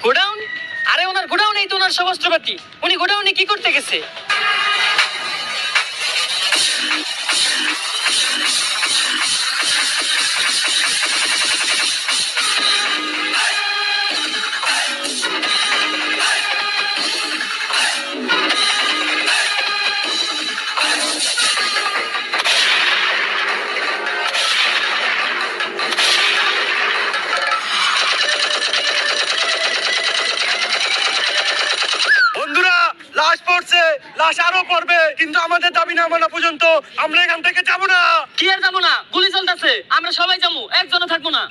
Godown? আরে ওনার গোডাউনেই তো ওনার সব অস্ত্রপাতি। উনি গোডাউনে কি করতে গেছে? বন্ধুরা, লাশ পড়ছে, লাশ আরো পড়বে, কিন্তু আমাদের দাবি না মানা পর্যন্ত আমরা এখান থেকে যাবো না। কি আর যাবো না? গুলি চলতেছে, আমরা সবাই যাবো, একজনও থাকবো না।